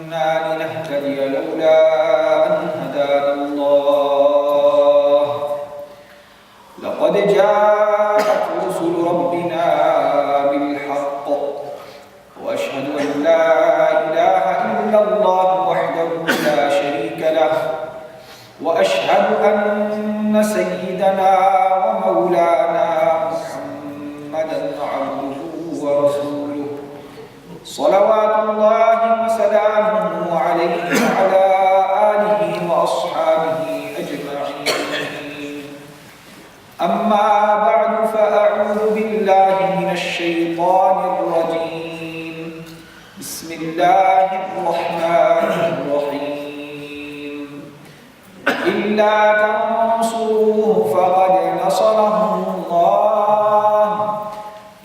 كنا لنهتدي لولا أن هدانا الله لقد جاءت رسل ربنا بالحق وأشهد أن لا إله إلا الله وحده لا شريك له وأشهد أن سيدنا ومولانا محمدا عبده ورسوله صلوات الله وسلامه عليه وعلى آله وأصحابه أجمعين أما بعد فأعوذ بالله من الشيطان الرجيم بسم الله الرحمن الرحيم إلا تنصروه فقد نصره الله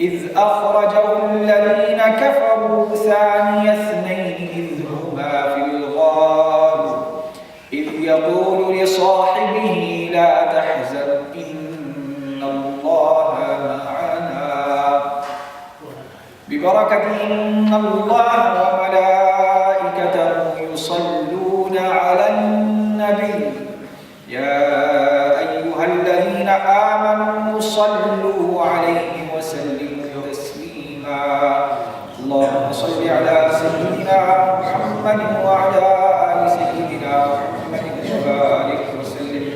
إذ أخرجه الذين كفروا ثاني اثنين إذ هما في الغار إذ يقول لصاحبه لا تحزن إن الله معنا ببركة إن الله وملائكته يصلون على النبي يا أيها الذين آمنوا صلوا عليه وسلموا تسليما اللهم صل على سيدنا محمد وعلى آل سيدنا محمد وبارك وسلم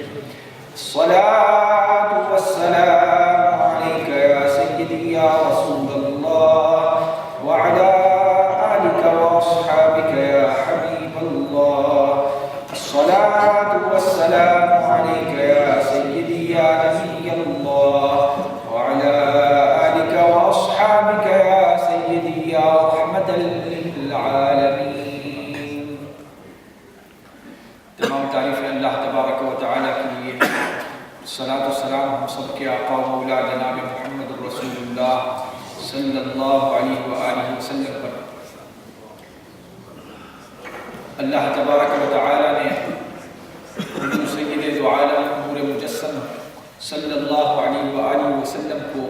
الصلاة والسلام عليك يا سيدي يا رسول الله وعلى آلك وأصحابك يا حبيب الله الصلاة والسلام عليك يا سيدي يا نبي الله وعلى آلك وأصحابك يا سيدي يا رحمة للعالمين تمام تعریف اللہ تبارک و تعالیٰ کے لیے الصلاۃ والسلام ہم سب کے آقا و مولا جناب محمد رسول اللہ صلی اللہ علیہ وآلہ وسلم پر اللہ تبارک و تعالیٰ نے حضور سید دو عالم نور مجسم صلی اللہ علیہ وآلہ وسلم کو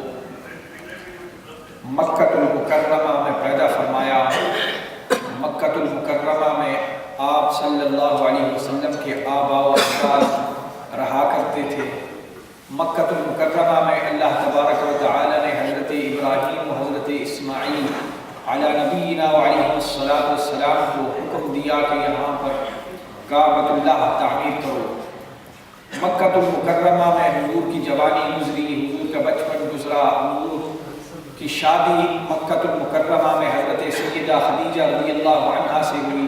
مکہ المکرمہ میں پیدا فرمایا۔ مکہ المکرمہ میں آپ صلی اللہ علیہ وسلم کے آباء و اجداد رہا کرتے تھے۔ مکہ المکرمہ میں اللہ تبارک و تعالیٰ نے حضرت ابراہیم و حضرت اسماعیل علی نبینا و علیہ السلام کو حکم دیا کہ یہاں پر کعبۃ اللہ تعمیر کرو۔ مکہ المکرمہ میں حضور کی جوانی گزری، حضور کا بچپن گزرا، حضور کی شادی مکہ المکرمہ میں حضرت سیدہ خدیجہ رضی اللہ عنہا سے ہوئی،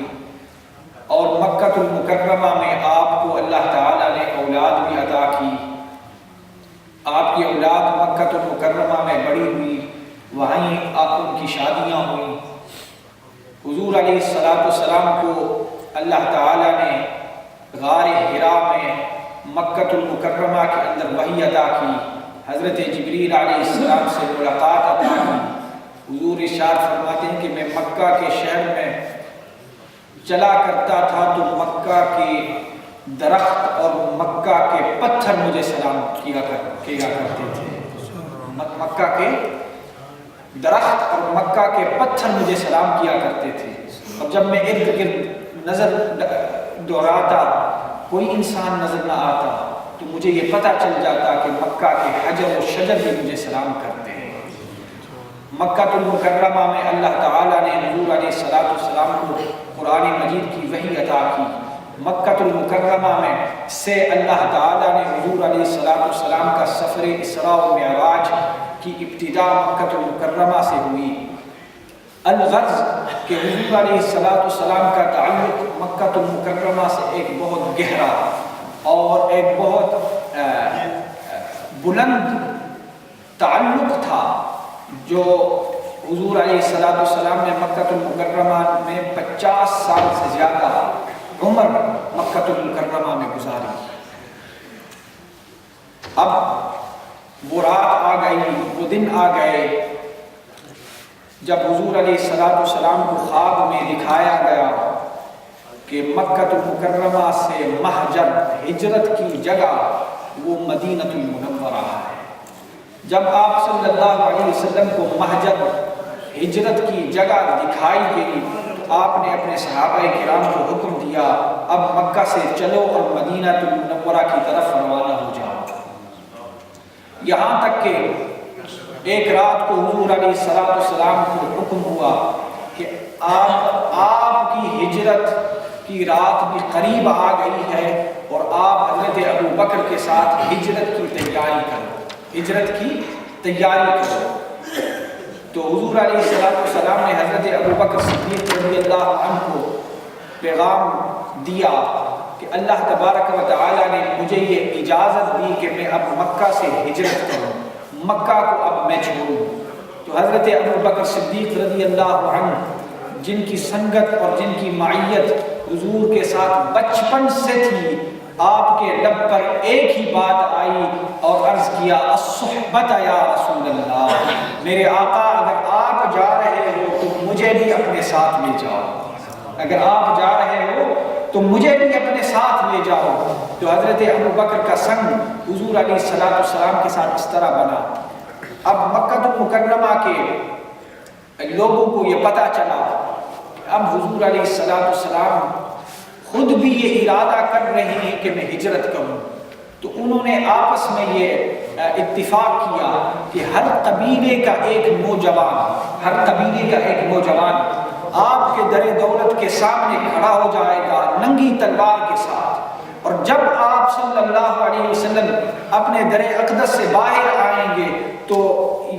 اور مکہ المکرمہ میں آپ کو اللہ تعالیٰ نے اولاد بھی عطا کی۔ آپ کی اولاد مکہ المکرمہ میں بڑی ہوئی، وہیں آپ ان کی شادیاں ہوئیں۔ حضور علیہ السلام کو اللہ تعالیٰ نے غار حرا میں مکہ المکرمہ کے اندر وحی عطا کی، حضرت جبریل علیہ السلام سے ملاقات عطا کی۔ حضور ارشاد فرماتے ہیں کہ میں مکہ کے شہر میں چلا کرتا تھا تو مکہ کے درخت اور مکہ کے پتھر مجھے سلام کیا کرتے تھے۔ مکہ کے درخت اور مکہ کے پتھر مجھے سلام کیا کرتے تھے، اور جب میں ارد گرد نظر دوڑاتا کوئی انسان نظر نہ آتا تو مجھے یہ پتہ چل جاتا کہ مکہ کے حجر و شجر بھی مجھے سلام کرتے ہیں۔ مکہ المکرمہ میں اللہ تعالیٰ نے حضور علیہ السلام کو قرآن مجید کی وحی عطا کی۔ مکہ المکرمہ میں سے اللہ تعالیٰ نے حضور علیہ السلام کا سفر اسراء و معراج کی ابتدا مکہ المکرمہ سے ہوئی۔ الغرض کہ حضور علیہ السلام کا تعلق مکہ المکرمہ سے ایک بہت گہرا اور ایک بہت بلند تعلق تھا، جو حضور علیہ السلام نے مکہ المکرمہ میں 50 سال سے زیادہ عمر مکہ المکرمہ میں گزاری۔ اب وہ رات آ گئی، وہ دن آ گئے جب حضور علیہ السلام کو خواب میں دکھایا گیا کہ مکہ المکرمہ سے مہجر ہجرت کی جگہ وہ مدینہ المنورہ ہے۔ جب آپ صلی اللہ علیہ وسلم کو مہجر ہجرت کی جگہ دکھائی گئی آپ نے اپنے صحابہ کرام کو حکم دیا اب مکہ سے چلو اور مدینہ المنورہ کی طرف روانہ ہو جاؤ۔ یہاں تک کہ ایک رات کو حضور علیہ السلام کو حکم ہوا کہ آپ کی ہجرت کی رات بھی قریب آ گئی ہے اور آپ حضرت ابو بکر کے ساتھ ہجرت کی تیاری کرو۔ تو حضور علیہ السلام نے حضرت ابو بکر صدیق رضی اللہ عنہ کو پیغام دیا کہ اللہ تبارک و تعالیٰ نے مجھے یہ اجازت دی کہ میں اب مکہ سے ہجرت کروں، مکہ کو اب میں چھوڑوں۔ تو حضرت ابو بکر صدیق رضی اللہ عنہ جن کی سنگت اور جن کی معیت حضور کے ساتھ بچپن سے تھی، آپ کے لب پر ایک ہی بات آئی اور عرض کیا الصحبت یا رسول اللہ، میرے آقا اگر آپ جا رہے ہو تو مجھے بھی اپنے ساتھ لے جاؤ، اگر آپ جا رہے ہو تو مجھے بھی اپنے ساتھ لے جاؤ۔ تو حضرت ابو بکر کا سنگ حضور علیہ السلام کے ساتھ اس طرح بنا۔ اب مکہ المکرمہ کے لوگوں کو یہ پتہ چلا کہ اب حضور علیہ السلام خود بھی یہ ارادہ کر رہے ہیں کہ میں ہجرت کروں، تو انہوں نے آپس میں یہ اتفاق کیا کہ ہر قبیلے کا ایک نوجوان آپ کے در دولت کے سامنے کھڑا ہو جائے گا ننگی تلوار کے ساتھ، اور جب آپ صلی اللہ علیہ وسلم اپنے در اقدس سے باہر آئیں گے تو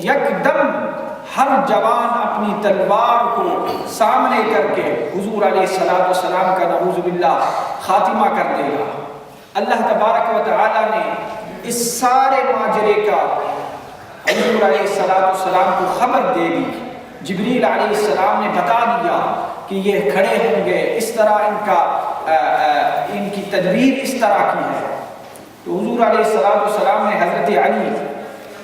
یکدم ہر جوان اپنی تلوار کو سامنے کر کے حضور علیہ السلام کا نعوذ باللہ خاتمہ کر دے گا۔ اللہ تبارک و تعالیٰ نے اس سارے ماجرے کا حضور علیہ السلام کو خبر دے دی۔ جبریل علیہ السلام نے بتا دیا کہ یہ کھڑے ہوں گے، اس طرح ان کی تدبیر اس طرح کی ہے۔ تو حضور علیہ السلام نے حضرت علی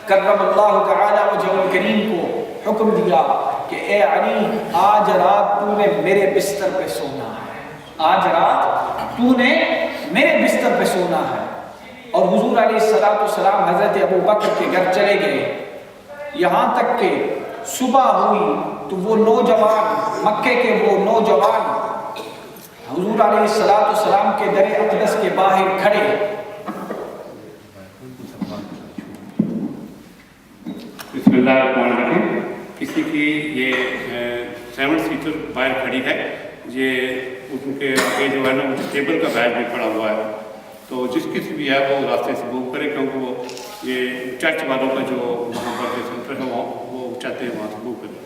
کرم اللہ تعالیٰ وجہہ الکریم کو حکم دیا کہ اے علی آج رات تو نے میرے بستر پہ سونا ہے، آج رات تو نے میرے بستر پہ سونا ہے۔ اور حضور علیہ السلام حضرت ابو بکر کے گھر چلے گئے، یہاں تک کہ صبح ہوئی تو وہ نوجوان مکے کے وہ نوجوان حضور علیہ السلام کے در اقدس کے باہر کھڑے۔ بسم اللہ الرحمن الرحیم۔ کسی کی یہ 7 سیٹر باہر کھڑی ہے، یہ ان کے آگے جو ہے نا ٹیبل کا بیگ بھی پڑا ہوا ہے، تو جس کسی بھی ہے وہ راستے سے موو کرے، کیونکہ وہ یہ چرچ والوں کا جو وہاں پر جو سینٹر ہے وہ چاہتے ہیں وہاں سے موو کرے۔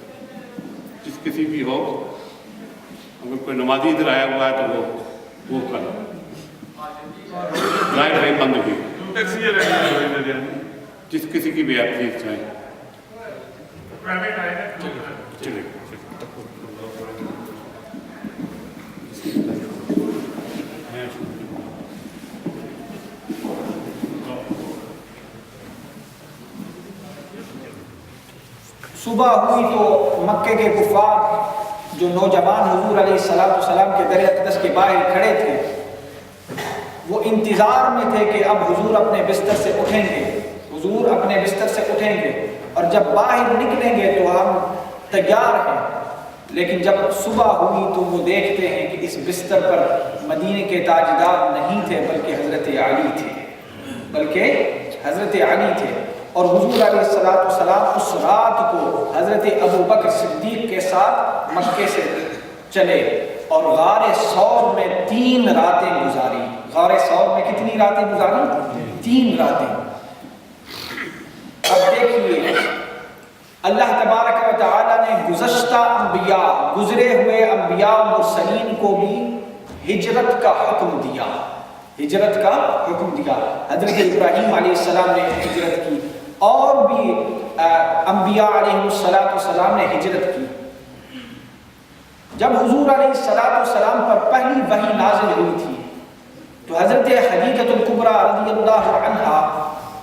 جس کسی بھی ہو، اگر کوئی نمازی ادھر آیا ہوا ہے تو وہ موو کر لائٹ وہی بند ہوئی۔ جس کسی کی بھی آپ پلیز جائیں چلے۔ صبح ہوئی تو مکے کے کفار جو نوجوان حضور علیہ السلام کے در اقدس کے باہر کھڑے تھے، وہ انتظار میں تھے کہ اب حضور اپنے بستر سے اٹھیں گے، حضور اپنے بستر سے اٹھیں گے اور جب باہر نکلیں گے تو ہم تیار ہیں۔ لیکن جب صبح ہوئی تو وہ دیکھتے ہیں کہ اس بستر پر مدینے کے تاجدار نہیں تھے بلکہ حضرت علی تھے۔ اور حضور علیہ السلام اس رات کو حضرت ابو بکر صدیق کے ساتھ مکے سے چلے اور غار ثور میں 3 راتیں گزاری۔ غار ثور میں کتنی راتیں گزاری؟ 3 راتیں۔ اب دیکھیے اللہ تبارک و تعالیٰ نے گزشتہ انبیاء، گزرے ہوئے انبیاء و مرسلین کو بھی ہجرت کا حکم دیا، حضرت ابراہیم علیہ السلام نے ہجرت کی، اور بھی انبیاء علیہ السلام نے ہجرت کی۔ جب حضور علیہ السلام پر پہلی وحی نازل ہوئی تھی تو حضرت خدیجہ الکبریٰ رضی اللہ عنہا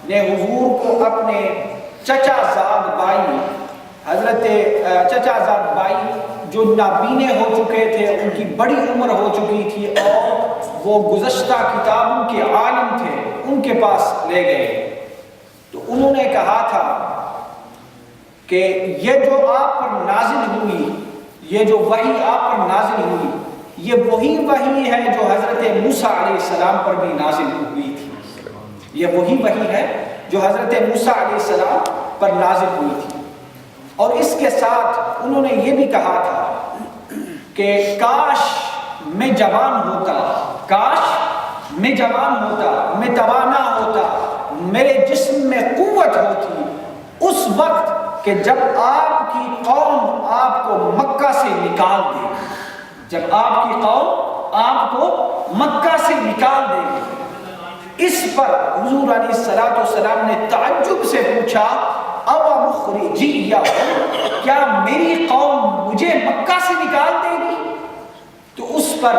نے حضور کو اپنے چچا زاد بائی جو نابینے ہو چکے تھے، ان کی بڑی عمر ہو چکی تھی اور وہ گزشتہ کتابوں کے عالم تھے، ان کے پاس لے گئے۔ تو انہوں نے کہا تھا کہ یہ جو آپ پر نازل ہوئی یہ جو وحی آپ پر نازل ہوئی یہ وہی وحی ہے جو حضرت موسیٰ علیہ السلام پر بھی نازل ہوئی تھی، یہ وہی وحی ہے جو حضرت موسیٰ علیہ السلام پر نازل ہوئی تھی۔ اور اس کے ساتھ انہوں نے یہ بھی کہا تھا کہ کاش میں جوان ہوتا، کاش میں جوان ہوتا، میں توانا ہوتا، میرے جسم میں قوت ہوتی اس وقت کہ جب آپ کی قوم آپ کو مکہ سے نکال دے، جب آپ کی قوم آپ کو مکہ سے نکال دے گی۔ اس پر حضور علیہ السلام نے تعجب سے پوچھا او مخرجیہم، کیا میری قوم مجھے مکہ سے نکال دے گی؟ تو اس پر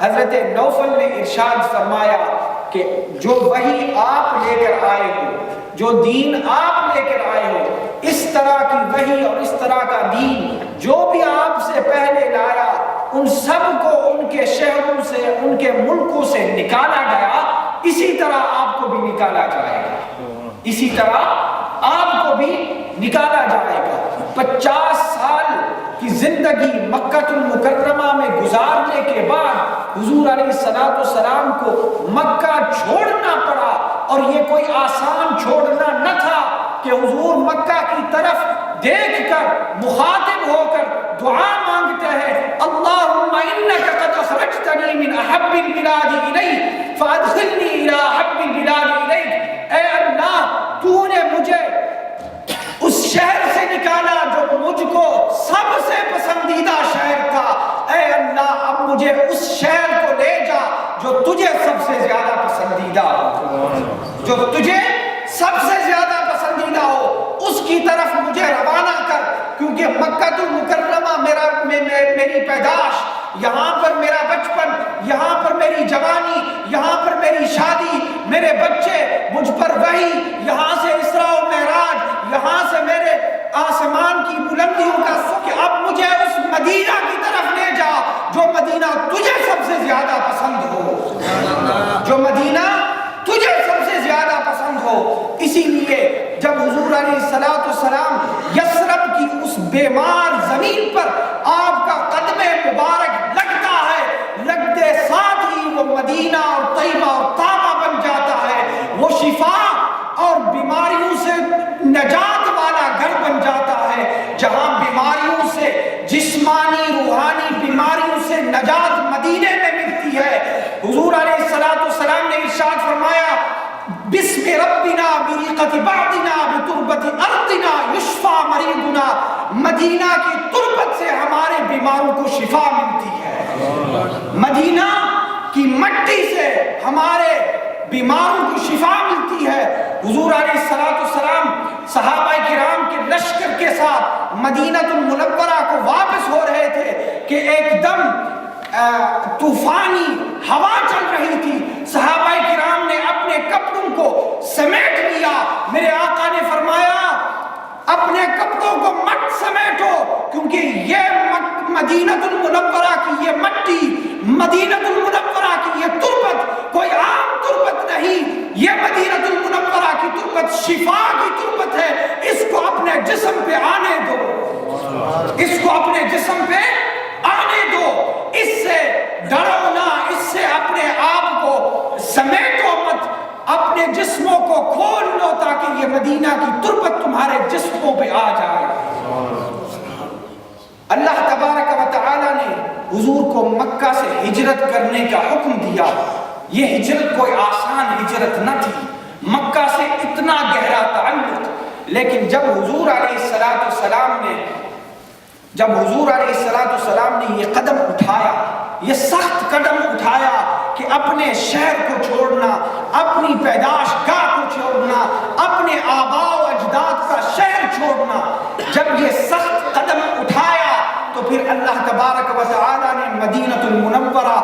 حضرت نوفل نے ارشاد فرمایا کہ جو وحی آپ لے کر آئے ہو، جو دین آپ لے کر آئے ہو، اس طرح کی وحی اور اس طرح کا دین جو بھی آپ سے پہلے لایا ان سب کو ان کے شہروں سے، ان کے ملکوں سے نکالا گیا، اسی طرح آپ کو بھی نکالا جائے گا، اسی طرح آپ کو بھی نکالا جائے گا۔ 50 سال کی زندگی مکہ المکرمہ میں گزارنے کے بعد حضور علیہ السلام کو مکہ چھوڑنا پڑا، اور یہ کوئی آسان چھوڑنا نہ تھا کہ حضور مکہ کی طرف دیکھ کر مخاطب ہو کر دعا مانگتے ہیں اللہم انک قد اخرجتنی من احب البلاد الیک فادخلنی الی احب البلاد الیک، اے اللہ تو نے مجھے اس شہر سے نکالا جو مجھ کو سب سے پسندیدہ شہر تھا، اے اللہ اب مجھے اس شہر کو لے جا جو تجھے سب سے زیادہ پسندیدہ ہو، جو تجھے سب سے زیادہ پسندیدہ ہو، اس کی طرف مجھے روانہ کر، کیونکہ مکہ المکرمہ میری پیدائش، یہاں پر میرا بچپن، یہاں پر میری جوانی، یہاں پر میری شادی، میرے بچے، مجھ پر وحی، یہاں سے اسراء و معراج، یہاں سے میرے آسمان کی بلندیوں کا سکھ، اب مجھے اس مدینہ کی طرف لے جا جو مدینہ تجھے سب سے زیادہ پسند ہو، جو مدینہ تجھے سب سے زیادہ پسند ہو۔ اسی لیے جب حضور علیہ السلام یثرب کی اس بیمار زمین پر آپ کا قدم مبارک لگتا ہے، لگتے ساتھ ہی وہ مدینہ اور طیبہ اور طابہ بن جاتا ہے، وہ شفا اور بیماریوں سے نجات والا گھر بن جاتا ہے، جہاں بیماریوں سے، جسمانی روحانی بیماریوں سے نجات مدینے میں ملتی ہے۔ حضور علیہ السلام نے ارشاد فرمایا بسم ربنا بریقت بعدنا بتربت ارضنا یشفا مریضنا، مدینہ کی تربت سے ہمارے بیماروں کو شفا ملتی ہے، مدینہ کی مٹی سے ہمارے بیماروں کو شفا ملتی ہے۔ حضور علیہ السلام صحابہ کرام کے لشکر کے ساتھ مدینہ المنورہ کو واپس ہو رہے تھے کہ ایک دم طوفانی ہوا چل رہی تھی، صحابہ کرام نے اپنے کپڑوں کو سمیٹ لیا، میرے آقا نے فرمایا اپنے کپڑوں کو مت سمیٹو، کیونکہ یہ مدینہ المنورہ کی یہ مٹی، مدینہ المنورہ کی یہ تربت کوئی عام تربت نہیں، یہ مدینہ المنورہ کی تربت شفا کی تربت ہے، اس کو اپنے جسم پہ آنے دو، اس کو اپنے جسم پہ آنے دو، اس سے ڈرو نہ، اس سے اپنے آپ کو سمیٹو مت، اپنے جسموں کو کھول لو تاکہ یہ مدینہ کی تربت تمہارے جسموں پہ آ جائے۔ اللہ تبارک و تعالی نے حضور کو مکہ سے ہجرت کرنے کا حکم دیا۔ یہ ہجرت کوئی آسان ہجرت نہ تھی، مکہ سے اتنا گہرا تعلق، لیکن جب حضور علیہ السلام نے یہ قدم اٹھایا، یہ سخت قدم اٹھایا کہ اپنے شہر کو چھوڑنا، اپنی پیدائش گاہ کو چھوڑنا، اپنے آباء و اجداد کا شہر چھوڑنا، جب یہ سخت قدم اٹھایا تو پھر اللہ تبارک و تعالی نے مدینہ المنورہ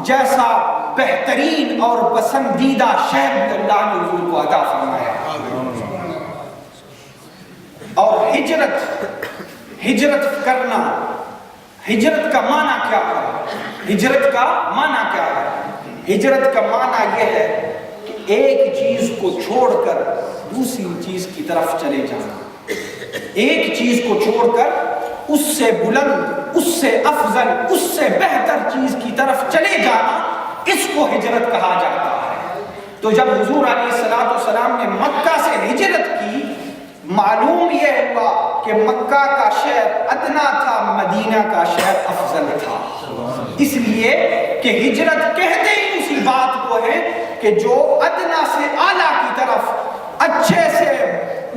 جیسا بہترین اور پسندیدہ شہر بھی اللہ نے حضور کو عطا فرمایا۔ اور ہجرت کرنا، ہجرت کا معنی کیا ہے؟ ہجرت کا معنی کیا ہے؟ ہجرت کا معنی یہ ہے کہ ایک چیز کو چھوڑ کر دوسری چیز کی طرف چلے جانا، ایک چیز کو چھوڑ کر اس سے بلند، اس سے افضل، اس سے بہتر چیز کی طرف چلے جانا، اس کو ہجرت کہا جاتا ہے۔ تو جب حضور علیہ السلام نے مکہ سے ہجرت کی، معلوم یہ ہوا کہ مکہ کا شہر ادنا تھا، مدینہ کا شہر افضل تھا، اس لیے کہ ہجرت کہتے ہی اسی بات کو ہے کہ جو ادنا سے اعلیٰ کی طرف، اچھے سے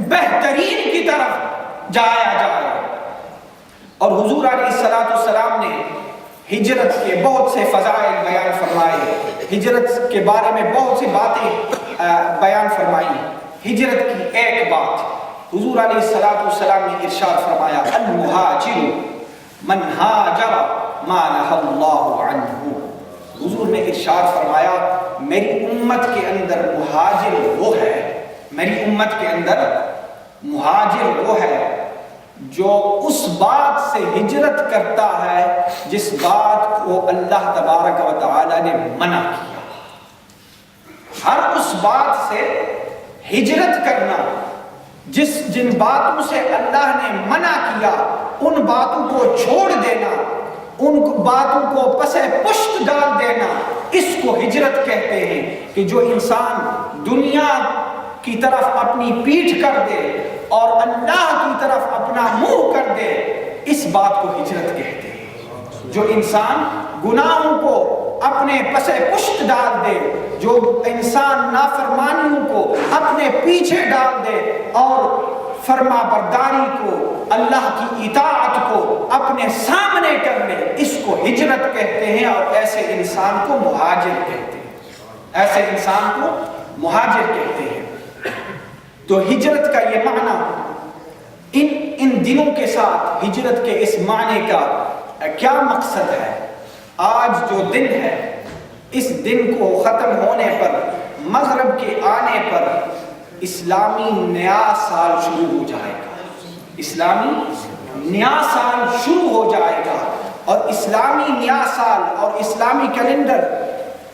بہترین کی طرف جایا جائے۔ اور حضور علیہ السلام نے ہجرت کے بہت سے فضائل بیان فرمائے، ہجرت کے بارے میں بہت سی باتیں بیان فرمائی۔ ہجرت کی ایک بات حضور علیہ السلام نے ارشاد فرمایا، المہاجر من ہاجر ما نہی اللہ عنہ۔ حضور نے ارشاد فرمایا میری امت کے اندر مہاجر وہ ہے، میری امت کے اندر مہاجر وہ ہے جو اس بات سے ہجرت کرتا ہے جس بات کو اللہ تبارک و تعالی نے منع کیا۔ ہر اس بات سے ہجرت کرنا جن باتوں سے اللہ نے منع کیا، ان باتوں کو چھوڑ دینا، ان باتوں کو پس پشت ڈال دینا، اس کو ہجرت کہتے ہیں۔ کہ جو انسان دنیا کی طرف اپنی پیٹھ کر دے اور اللہ کی طرف اپنا منہ کر دے، اس بات کو ہجرت کہتے ہیں۔ جو انسان گناہوں کو اپنے پس پشت ڈال دے، جو انسان نافرمانیوں کو اپنے پیچھے ڈال دے اور فرما برداری کو، اللہ کی اطاعت کو اپنے سامنے کر لے، اس کو ہجرت کہتے ہیں۔ اور ایسے انسان کو مہاجر کہتے ہیں، ایسے انسان کو مہاجر کہتے ہیں۔ تو ہجرت کا یہ معنی ان دنوں کے ساتھ ہجرت کے اس معنی کا کیا مقصد ہے؟ آج جو دن ہے، اس دن کو ختم ہونے پر، مغرب کے آنے پر اسلامی نیا سال شروع ہو جائے گا، اسلامی نیا سال شروع ہو جائے گا۔ اور اسلامی نیا سال اور اسلامی کیلنڈر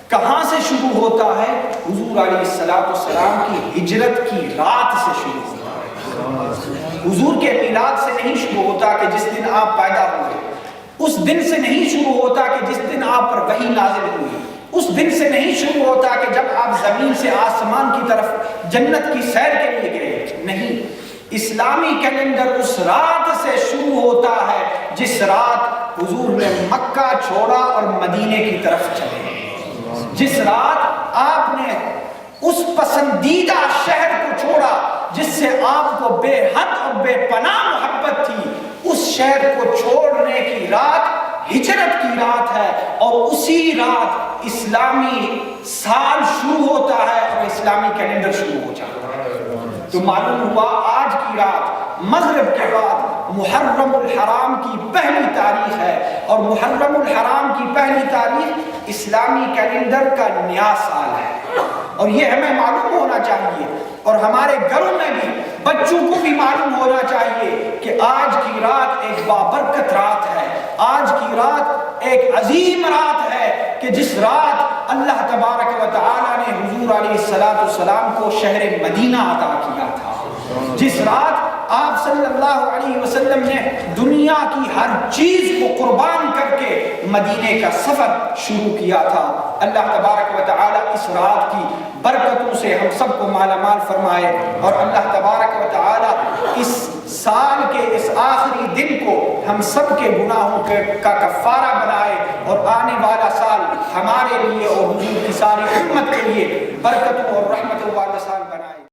کہاں سے شروع ہوتا ہے؟ حضور علیہ السلام کی ہجرت کی رات سے شروع ہوتا ہے۔ حضور کے میلاد سے نہیں شروع ہوتا کہ جس دن آپ پیدا ہوئے، اس دن سے نہیں شروع ہوتا کہ جس دن آپ پر وحی نازل ہوئی، اس دن سے نہیں شروع ہوتا کہ جب آپ زمین سے آسمان کی طرف جنت کی سیر کے لیے گئے، نہیں۔ اسلامی کیلنڈر اس رات سے شروع ہوتا ہے جس رات حضور نے مکہ چھوڑا اور مدینے کی طرف چلے، جس رات آپ نے اس پسندیدہ شہر کو چھوڑا جس سے آپ کو بے حد اور بے پناہ محبت تھی، اس شہر کو چھوڑنے کی رات ہجرت کی رات ہے۔ اور اسی رات اسلامی سال شروع ہوتا ہے اور اسلامی کیلنڈر شروع ہو جاتا ہے۔ تو معلوم ہوا آج کی رات مغرب کے بعد محرم الحرام کی پہلی تاریخ ہے، اور محرم الحرام کی پہلی تاریخ اسلامی کیلنڈر کا نیا سال ہے۔ اور یہ ہمیں معلوم ہونا چاہیے، اور ہمارے گھروں میں بھی بچوں کو بھی معلوم ہونا چاہیے کہ آج کی رات ایک بابرکت رات ہے، آج کی رات ایک عظیم رات ہے کہ جس رات اللہ تبارک و تعالی نے حضور علیہ السلام کو شہر مدینہ عطا کیا تھا، جس رات آپ صلی اللہ علیہ وسلم نے دنیا کی ہر چیز کو قربان کر کے مدینے کا سفر شروع کیا تھا۔ اللہ تبارک و تعالی اس رات کی برکتوں سے ہم سب کو مالا مال فرمائے، اور اللہ تبارک و تعالی اس سال کے اس آخری دن کو ہم سب کے گناہوں کا کفارہ بنائے، اور آنے والا سال ہمارے لیے اور حضور کی ساری امت کے لیے برکتوں اور رحمتوں والا سال بنائے۔